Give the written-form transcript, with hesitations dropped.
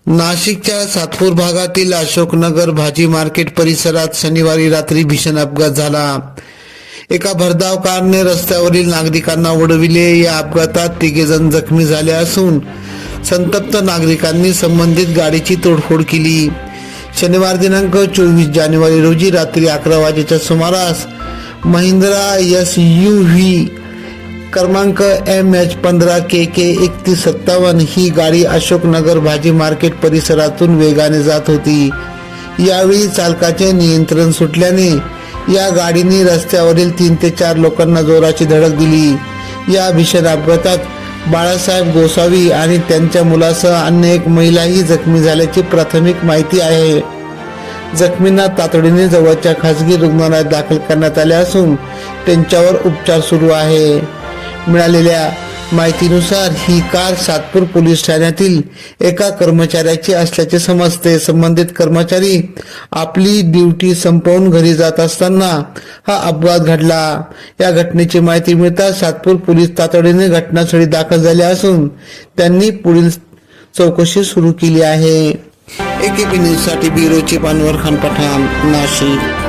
नाशिकच्या सातपूर भागातील अशोकनगर भाजी मार्केट परिसरात शनिवारी रात्री भीषण अपघात झाला। एका भरधाव कारने रस्त्यावरील नागरिकांना उडविले। या अपघातात 3 जण जखमी झाले असून संतप्त नागरिकांनी संबंधित गाडीची तोडफोड केली। शनिवार दिनांक 24 जानेवारी रोजी रात्री 11 वाजेच्या सुमारास महिंद्रा SUV क्रमांक MH15KK 3157 ही गाडी अशोकनगर भाजी मार्केट परिसरातून वेगाने जात होती। यावेळी चालकाचे नियंत्रण सुटल्याने या गाडीने रस्त्यावरील 3 ते 4 लोकांना जोराची धडक दिली। या भीषण अपघातात बाळासाहेब गोसावी आणि त्यांच्या मुलासह अन्य एक महिलाही जखमी झाल्याची प्राथमिक माहिती आहे। जखमींना तातडीने जवळच्या खासगी रुग्णालयात दाखल करण्यात आले असून त्यांच्यावर उपचार सुरू आहे। मिळालेल्या माहितीनुसार ही कार सातपूर पोलीस ठाण्यातील एका कर्मचाऱ्याची असल्याचे समजते। संबंधित कर्मचारी आपली ड्युटी संपवून घरी जात असताना हा अपघात घडला। या घटनेची माहिती मिळताच सातपूर पोलीस तातडीने घटनास्थळी दाखल झाले असून त्यांनी पुढील चौकशी सुरू केली आहे। AKP न्यूज साठी ब्युरो चीफ अनवर खान पठाण, नाशिक।